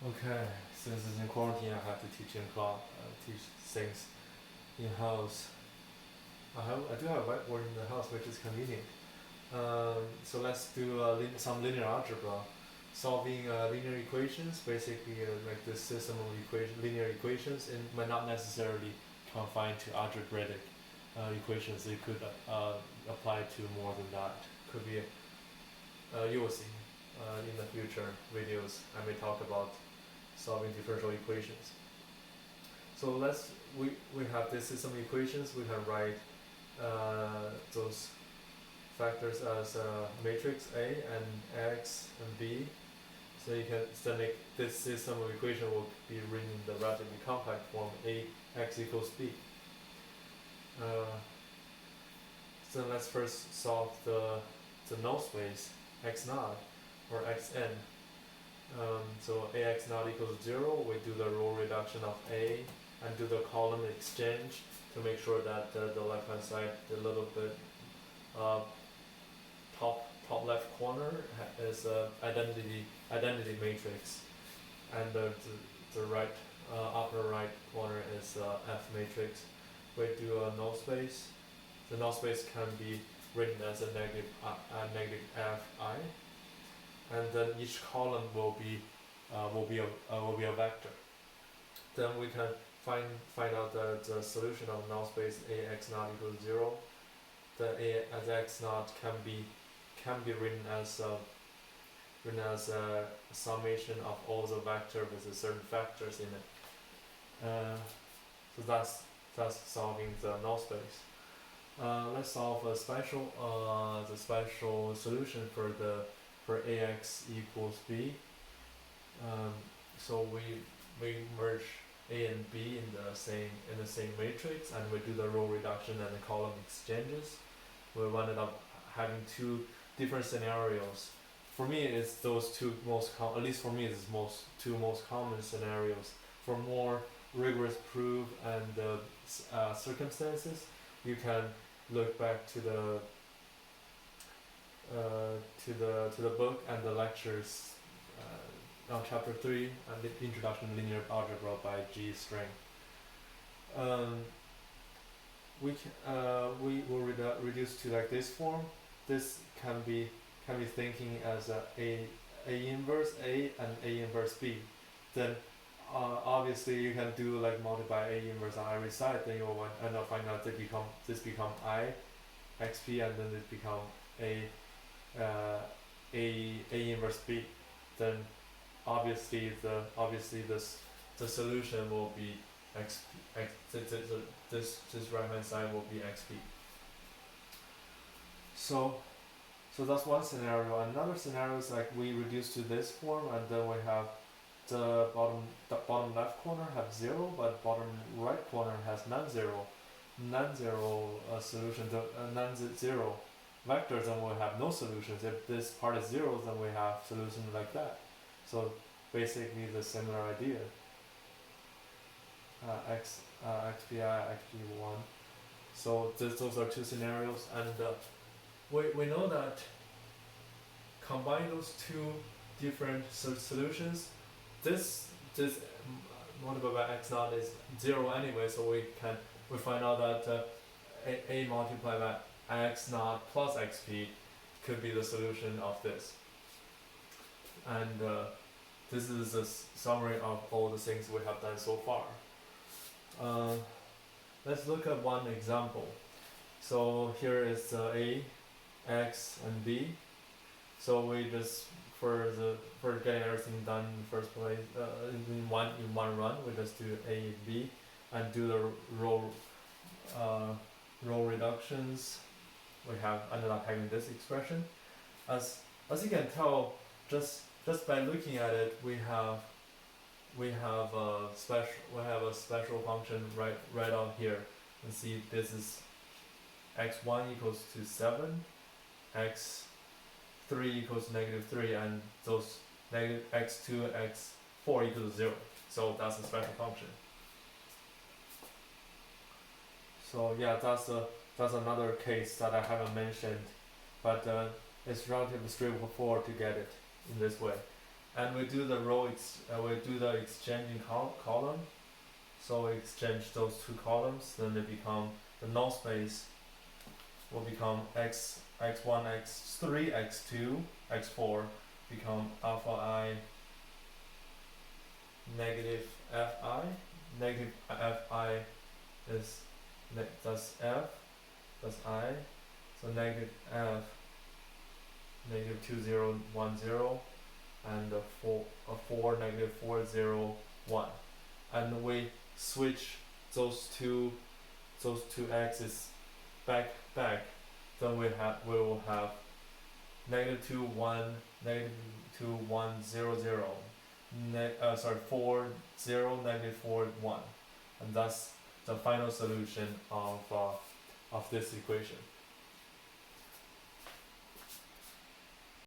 Okay, since it's in quarantine, I have to teach teach things in house. I do have a whiteboard in the house, which is convenient. So let's do some linear algebra, solving linear equations. Basically, like the system of linear equations, and might not necessarily confined to algebraic equations. It could apply to more than that. Could be you will see in the future videos. I may talk about solving differential equations. So we have this system of equations. We can write those factors as matrix A and X and B. So you can then make this system of equation will be written in the relatively compact form A x equals B. So let's first solve the null space x naught or xn. So ax naught equals 0. We do the row reduction of A and do the column exchange to make sure that the left hand side, the little bit top left corner is identity matrix, and the right upper right corner is F matrix. We do a null space. The null space can be written as a negative Fi, and then each column will be a vector. Then we can find out the solution of null space Ax naught equals 0. The Ax naught can be written as a summation of all the vector with certain factors in it. So that's solving the null space. Let's solve the special solution for Ax equals B. So we merge A and B in the same matrix, and we do the row reduction and the column exchanges. We ended up having two different scenarios. For me, it's those two at least for me, it's two most common scenarios. For more rigorous proof and circumstances, you can look back to the book and the lectures on chapter 3 and the introduction to linear algebra by Strang. We will reduce to like this form. This can be thinking as a inverse A and A inverse B. Then obviously you can do like multiply A inverse on every side. Then you will end up finding out that this become I xp, and then it become a inverse B. Then obviously the solution will be this right hand side will be xp. So that's one scenario. Another scenario is like we reduce to this form, and then we have the bottom left corner have 0, but bottom right corner has non-zero solution. The non-zero vectors, then we have no solutions. If this part is 0, then we have solutions like that. So basically the similar idea. Xpi, xp1. So those are two scenarios, and we know that combine those two different solutions. This multiplied by x naught is 0 anyway, so we find out that a multiplied by x naught plus xp could be the solution of this. And this is a summary of all the things we have done so far. Let's look at one example. So here is A, X, and B. So we just for getting everything done in the first place in one run, we just do A, B, and do the row reductions. We have ended up having this expression. As you can tell, just by looking at it, we have a special function right out here. And see, this is x1 equals to 7, x3 equals -3, and those negative x2, x4 equals 0. So that's a special function. So yeah, that's another case that I haven't mentioned, but it's relatively straightforward to get it in this way. and we do the we do the exchanging column. So we exchange those two columns, then they become the null space will become x1, x3, x2, x4 become alpha I negative fi. Negative fi is that's f, that's I. So negative f negative 2 0 1 0 and a 4 negative 4 0 1, and we switch those two x's back, then we will have negative 2 1 negative 2 1 0 0 4 0 negative 4 1, and that's the final solution of this equation.